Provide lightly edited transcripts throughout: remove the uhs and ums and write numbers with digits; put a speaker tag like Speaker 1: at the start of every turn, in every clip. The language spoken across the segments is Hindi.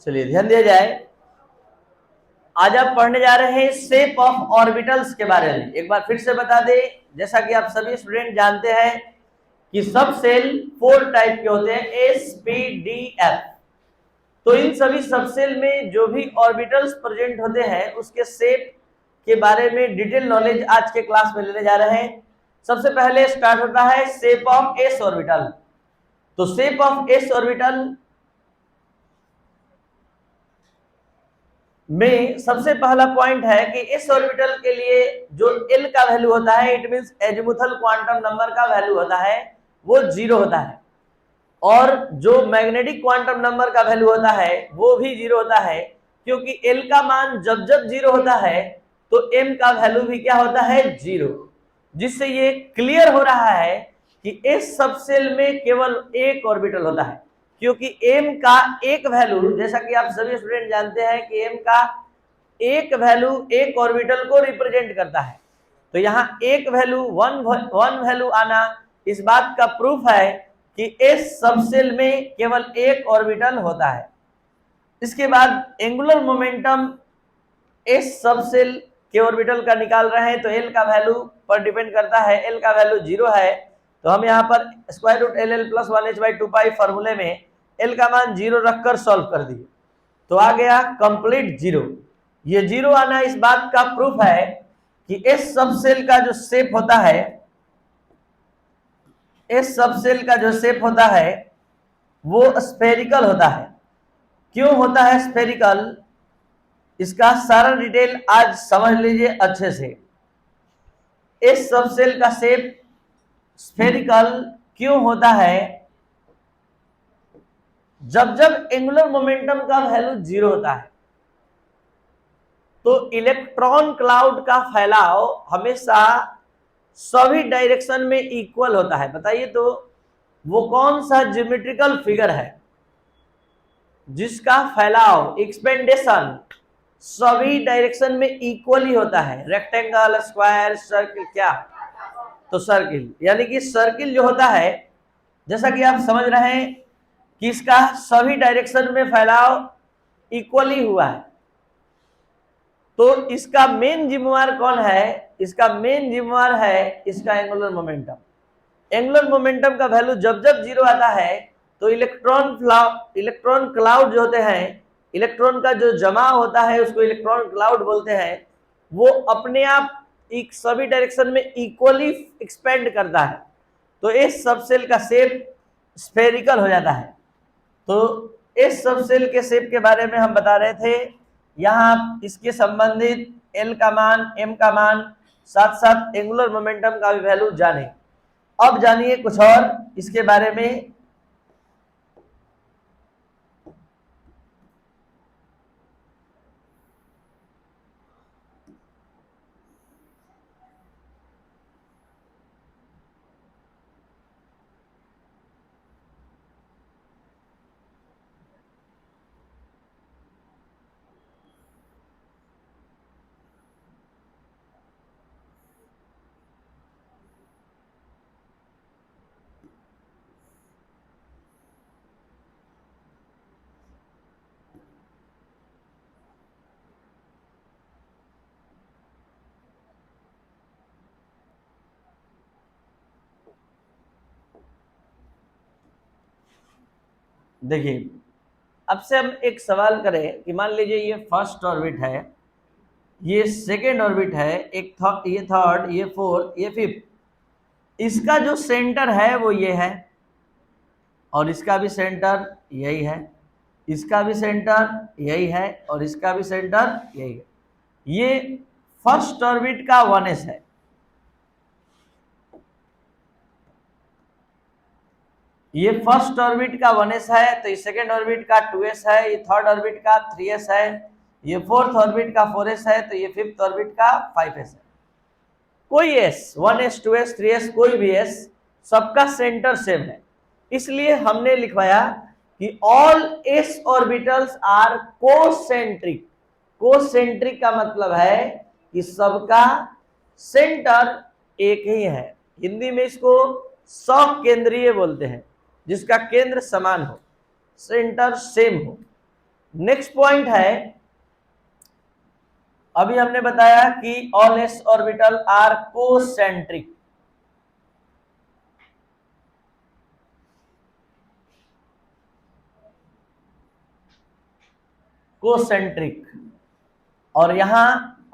Speaker 1: चलिए ध्यान दिया जाए। आज आप पढ़ने जा रहे हैं शेप ऑफ ऑर्बिटल्स के बारे में। एक बार फिर से बता दें, जैसा कि आप सभी स्टूडेंट जानते हैं कि सब सेल 4 टाइप के होते हैं, एस पी डी एफ। तो इन सभी सब सेल में जो भी ऑर्बिटल्स प्रेजेंट होते हैं उसके शेप के बारे में डिटेल नॉलेज आज के क्लास में लेने जा रहे हैं। सबसे पहले स्टार्ट होता है शेप ऑफ एस ऑर्बिटल। तो शेप ऑफ एस ऑर्बिटल में सबसे पहला पॉइंट है कि इस ऑर्बिटल के लिए जो एल का वैल्यू होता है, it means azimuthal quantum number का वैल्यू होता है वो 0 होता है, और जो मैग्नेटिक क्वांटम नंबर का वैल्यू होता है वो भी 0 होता है, क्योंकि एल का मान जब जब 0 होता है तो एम का वैल्यू भी क्या होता है, 0। जिससे ये क्लियर हो रहा है कि इस सबसेल में केवल एक ऑर्बिटल होता है, क्योंकि एम का एक वैल्यू, जैसा कि आप सभी स्टूडेंट जानते हैं कि एम का एक वैल्यू एक ऑर्बिटल को रिप्रेजेंट करता है। तो यहाँ एक वैल्यू वन वैल्यू आना इस बात का प्रूफ है कि इस सबसेल में केवल एक ऑर्बिटल होता है। इसके बाद एंगुलर मोमेंटम इस सबसेल के ऑर्बिटल का निकाल रहे हैं, तो एल का वैल्यू पर डिपेंड करता है। एल का वैल्यू 0 है, तो हम यहाँ पर square root L L plus 1h/2π फॉर्मूले में एल का मान 0 रखकर सॉल्व कर दिए, तो आ गया कंप्लीट 0। ये 0 आना इस बात का प्रूफ है कि इस सबसेल का जो शेप होता है, इस सबसेल का जो शेप होता है वो स्फेरिकल होता है। क्यों होता है स्फेरिकल, इसका सारा डिटेल आज समझ लीजिए अच्छे से। इस सबसेल का शेप स्फेरिकल क्यों होता है, जब जब एंगुलर मोमेंटम का वैल्यू 0 होता है तो इलेक्ट्रॉन क्लाउड का फैलाव हमेशा सभी डायरेक्शन में इक्वल होता है। बताइए तो वो कौन सा ज्योमेट्रिकल फिगर है जिसका फैलाव, एक्सपेंडेशन सभी डायरेक्शन में इक्वल ही होता है? रेक्टेंगल, स्क्वायर, सर्किल, क्या? तो सर्किल। यानी कि सर्किल जो होता है, जैसा कि आप समझ रहे हैं कि इसका सभी डायरेक्शन में फैलाव इक्वली हुआ है, तो इसका मेन जिम्मेवार कौन है? इसका मेन जिम्मेवार है इसका एंगुलर मोमेंटम। एंगुलर मोमेंटम का वैल्यू जब जब 0 आता है तो इलेक्ट्रॉन क्लाउड जो होते हैं, इलेक्ट्रॉन का जो जमा होता है उसको इलेक्ट्रॉन क्लाउड बोलते हैं, वो अपने आप एक सभी डायरेक्शन में इक्वली एक्सपेंड करता है, तो इस सबसेल का शेप स्फेरिकल हो जाता है। तो इस सबसेल के शेप के बारे में हम बता रहे थे। यहाँ इसके संबंधित एल का मान, एम का मान, साथ साथ एंगुलर मोमेंटम का भी वैल्यू जाने। अब जानिए कुछ और इसके बारे में। देखिए, अब से हम एक सवाल करें कि मान लीजिए ये फर्स्ट ऑर्बिट है, ये सेकेंड ऑर्बिट है, ये थर्ड, ये फोर्थ, ये फिफ्थ। इसका जो सेंटर है वो ये है, और इसका भी सेंटर यही है, इसका भी सेंटर यही है, और इसका भी सेंटर यही है। ये फर्स्ट ऑर्बिट का 1s है। ये फर्स्ट ऑर्बिट का 1s है, तो ये सेकेंड ऑर्बिट का 2s है, ये थर्ड ऑर्बिट का 3s है, ये फोर्थ ऑर्बिट का 4s है, तो ये फिफ्थ ऑर्बिट का 5s है। कोई s, 1s, 2s, 3s, कोई भी s, सबका सेंटर सेम है। इसलिए हमने लिखवाया कि all s orbitals are concentric. Concentric का मतलब है कि सबका सेंटर एक ही है। हिंदी में इसको सकेंद्रीय बोलते हैं, जिसका केंद्र समान हो, सेंटर सेम हो। नेक्स्ट पॉइंट है, अभी हमने बताया कि all S orbital are concentric. Concentric, और यहां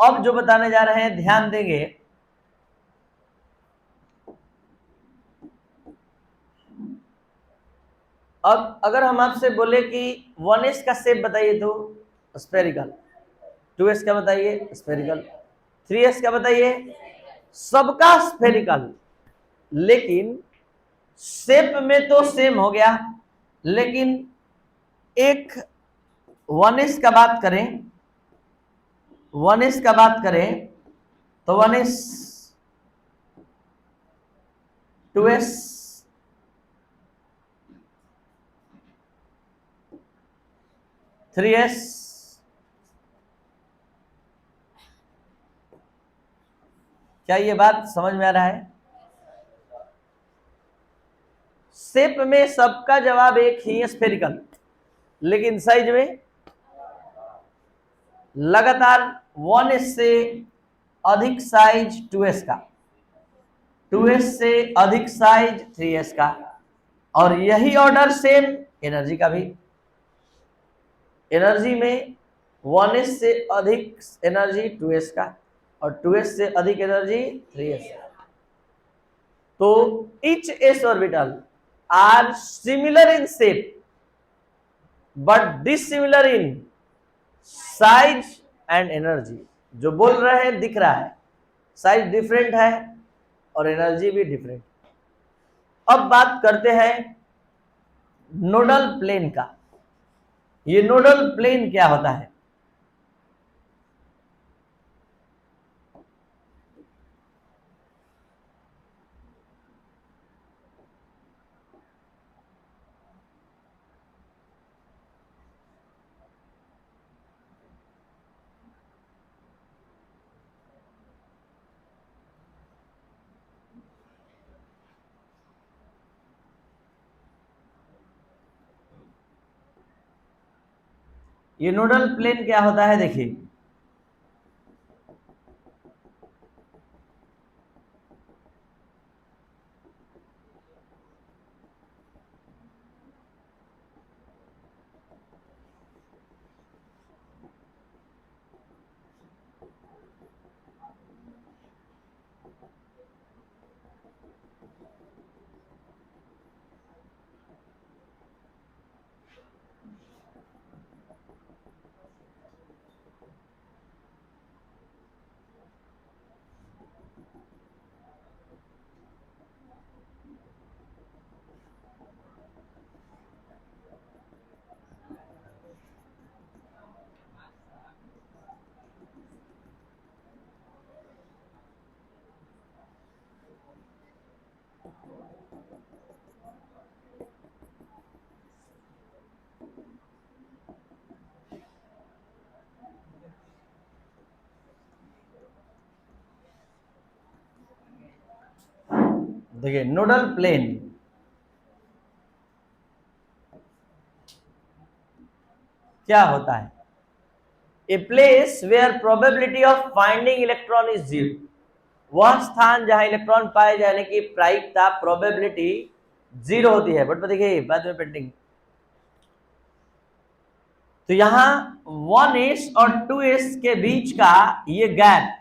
Speaker 1: अब जो बताने जा रहे हैं ध्यान देंगे, अब अगर हम आपसे बोले कि 1s का शेप बताइए तो स्फेरिकल, 2s का बताइए स्फेरिकल, 3s का बताइए, सबका स्फेरिकल, लेकिन शेप में तो सेम हो गया, लेकिन एक 1s का बात करें, 1s का बात करें तो 1s, 2s, 3s, क्या ये बात समझ में आ रहा है? शेप में सबका जवाब एक ही है, स्फेरिकल, लेकिन साइज में लगातार 1s से अधिक साइज 2s का, 2s से अधिक साइज 3s का, और यही ऑर्डर सेम एनर्जी का भी। एनर्जी में 1s से अधिक एनर्जी 2s का, और 2s से अधिक एनर्जी 3s का। तो each s orbital are similar in shape but dissimilar in size and energy। जो बोल रहे हैं दिख रहा है, साइज डिफरेंट है और एनर्जी भी डिफरेंट। अब बात करते हैं नोडल प्लेन का। ये नोडल प्लेन क्या होता है? ये नोडल प्लेन क्या होता है, देखिए, देखिए नोडल प्लेन क्या होता है? A place where probability of finding electron is zero. वह स्थान जहां इलेक्ट्रॉन पाए जाने की प्रायिकता, प्रोबेबिलिटी जीरो होती है। बट देखिए बाद में पेंटिंग, तो यहां 1s और 2s के बीच का ये गैप,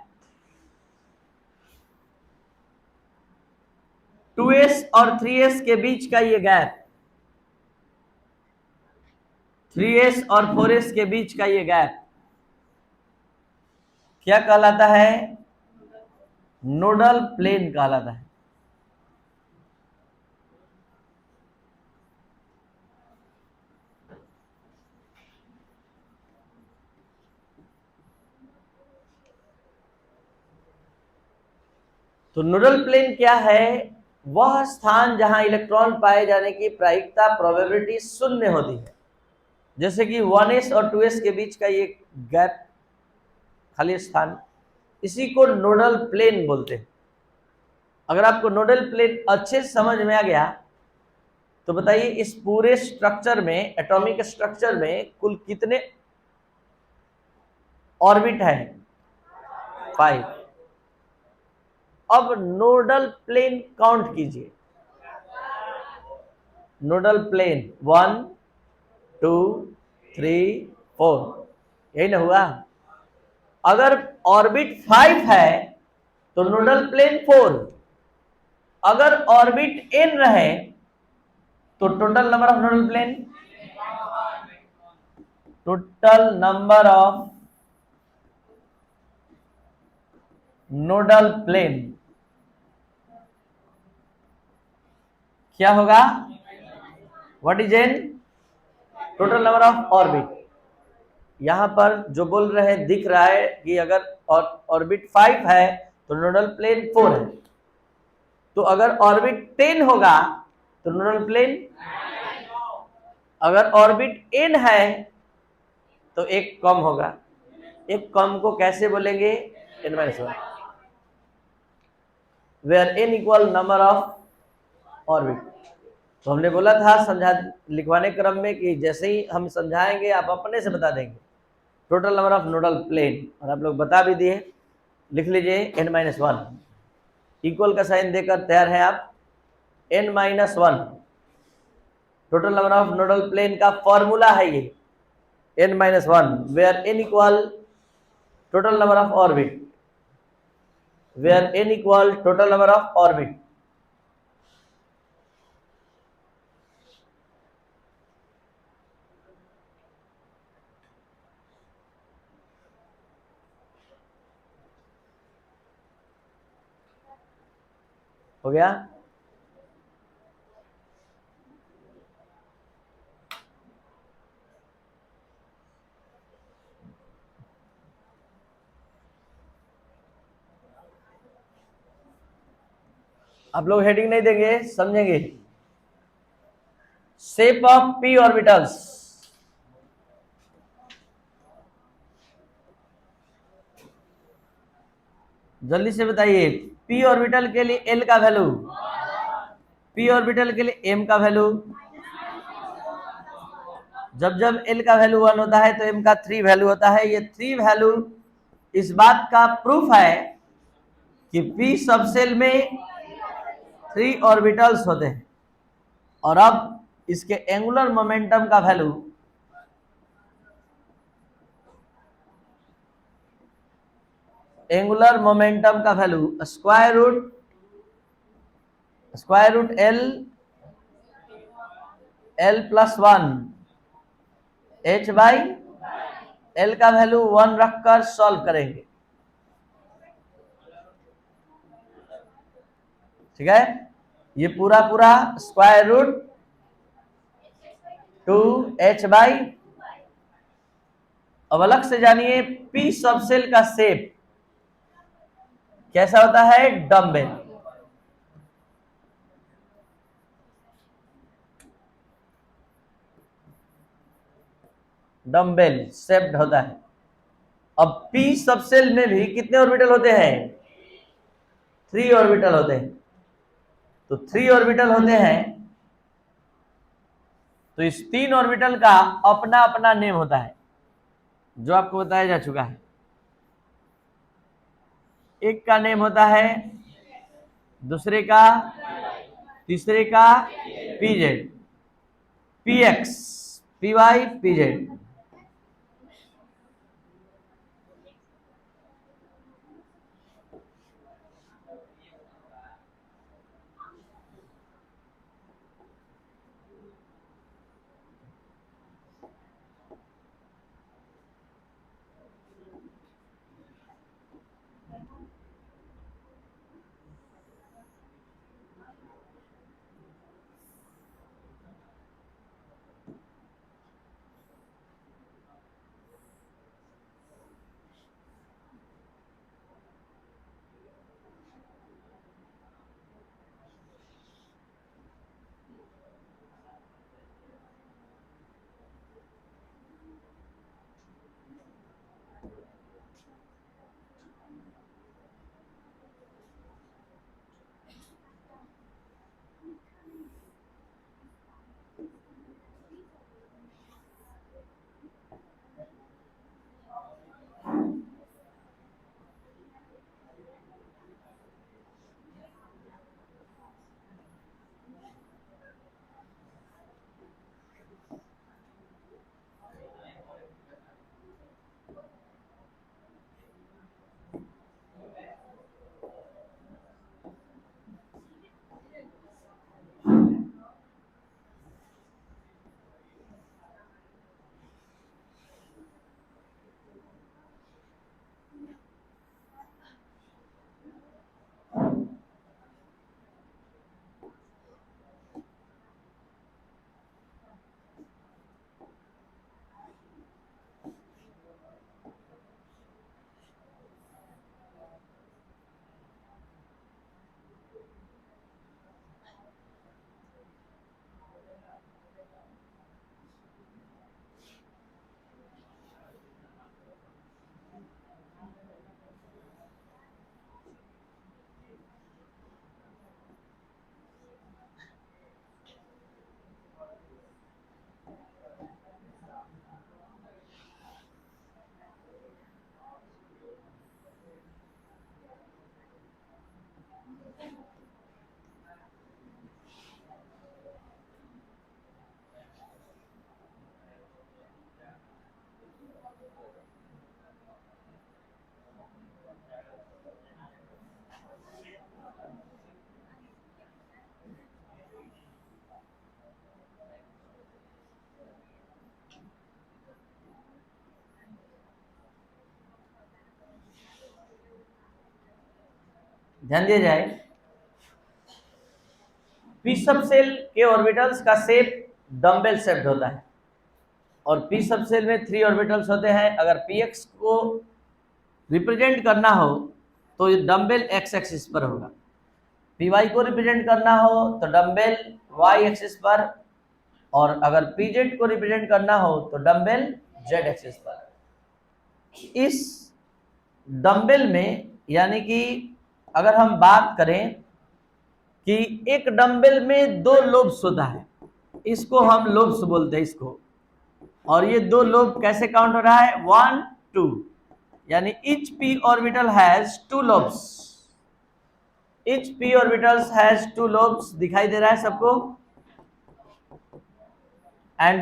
Speaker 1: 2s और 3s के बीच का ये गैप, 3s और 4s के बीच का ये गैप क्या कहलाता है? नोडल प्लेन कहलाता है। तो नोडल प्लेन क्या है? वह स्थान जहां इलेक्ट्रॉन पाए जाने की प्रायिकता, प्रोबेबिलिटी शून्य होती है। जैसे कि 1s और 2s के बीच का ये गैप, खाली स्थान, इसी को नोडल प्लेन बोलते हैं। अगर आपको नोडल प्लेन अच्छे से समझ में आ गया तो बताइए इस पूरे स्ट्रक्चर में, एटॉमिक स्ट्रक्चर में कुल कितने ऑर्बिट है? 5। अब नोडल प्लेन काउंट कीजिए। नोडल प्लेन 1 2 3 4, यही ना हुआ। अगर ऑर्बिट 5 है तो नोडल प्लेन 4। अगर ऑर्बिट n रहे तो total number of nodal plane, total number of nodal plane क्या होगा? What is N? Total number of orbit. यहां पर जो बोल रहे हैं दिख रहा है कि अगर ऑर्बिट 5 है तो नोडल प्लेन 4 है। तो अगर ऑर्बिट 10 होगा तो नोडल प्लेन, अगर ऑर्बिट n है तो एक कम होगा। एक कम को कैसे बोलेंगे? n-1, where n equal number of orbit. तो हमने बोला था समझा लिखवाने क्रम में कि जैसे ही हम समझाएंगे आप अपने से बता देंगे total number of nodal plane, और आप लोग बता भी दिए। लिख लीजिए n-1, इक्वल का साइन देकर तैयार है आप। n-1 total number of nodal plane का फॉर्मूला है ये n-1, where n equal total number of orbit, where n equal total number of orbit. हो गया? आप लोग हेडिंग नहीं देंगे, समझेंगे। शेप ऑफ p ऑर्बिटल्स, जल्दी से बताइए। p ऑर्बिटल के लिए l का वैल्यू, p ऑर्बिटल के लिए m का वैल्यू, जब जब l का वैल्यू 1 होता है तो m का 3 वैल्यू होता है। ये 3 वैल्यू इस बात का प्रूफ है कि p सबसेल में 3 ऑर्बिटल्स होते हैं। और अब इसके एंगुलर मोमेंटम का वैल्यू, एंगुलर मोमेंटम का value square root L plus 1 h by l का वैल्यू 1 रखकर सॉल्व करेंगे। ठीक है, ये पूरा पूरा स्क्वायर रूट 2h बाई, अब अलग से जानिए p सबसेल का शेप कैसा होता है? डम्बेल। डम्बेल शेप्ड होता है। अब p सबसेल में भी कितने ऑर्बिटल होते हैं? 3 ऑर्बिटल होते हैं। तो 3 ऑर्बिटल होते हैं तो इस 3 ऑर्बिटल का अपना अपना नेम होता है जो आपको बताया जा चुका है। एक का नेम होता है, दूसरे का, तीसरे का pz, px, py, pz। ध्यान दिया जाए, पी सब सेल के ऑर्बिटल्स का शेप डम्बेल शेप्ड होता है और पी सब सेल में 3 ऑर्बिटल्स होते हैं। अगर पी एक्स को रिप्रेजेंट करना हो तो ये डम्बेल एक्स एक्सिस पर होगा, पी वाई को रिप्रेजेंट करना हो तो डम्बेल वाई एक्सिस पर, और अगर पी जेड को रिप्रेजेंट करना हो तो डम्बेल जेड एक्सिस पर। इस डम्बेल में यानी कि अगर हम बात करें कि एक डम्बेल में 2 लोब्स होता है, इसको हम लोब्स बोलते हैं इसको, और ये 2 लोब कैसे काउंट हो रहा है, 1 2, यानी each p orbital has 2 lobes, each p orbitals has 2 lobes, दिखाई दे रहा है सबको, and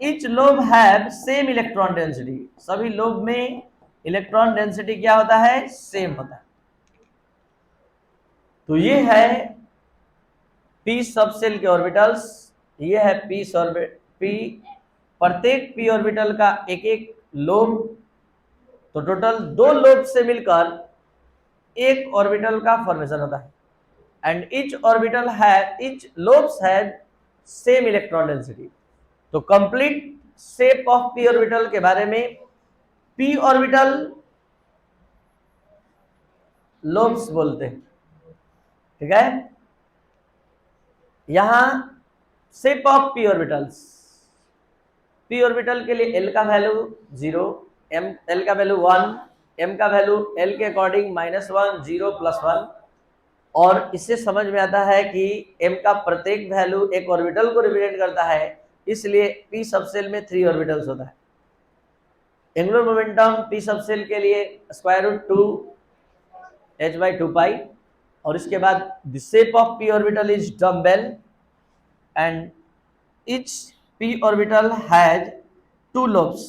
Speaker 1: each lobe have same electron density, सभी लोब में इलेक्ट्रॉन डेंसिटी क्या होता है, सेम होता है। तो ये है p सबसेल के ऑर्बिटल्स, ये है p प्रत्येक p ऑर्बिटल का एक एक लोब, तो टोटल 2 लोब से मिलकर एक ऑर्बिटल का फॉर्मेशन होता है। And each lobes have same electron density. तो complete shape of p orbital के बारे में, पी ऑर्बिटल लोब्स बोलते हैं, ठीक है। यहां shape of P orbitals, P orbital के लिए एल का वैल्यू 0, एल का वैल्यू 1, एम का वैल्यू एल के अकॉर्डिंग -1 0 +1, और इससे समझ में आता है कि एम का प्रत्येक वैल्यू एक ऑर्बिटल को रिप्रेजेंट करता है, इसलिए पी सबसेल में 3 ऑर्बिटल्स होता है। एंगुलर मोमेंटम पी सबसेल के लिए √2 h/2 पाई, और इसके बाद the shape of p orbital is dumbbell and each p orbital has 2 lobes,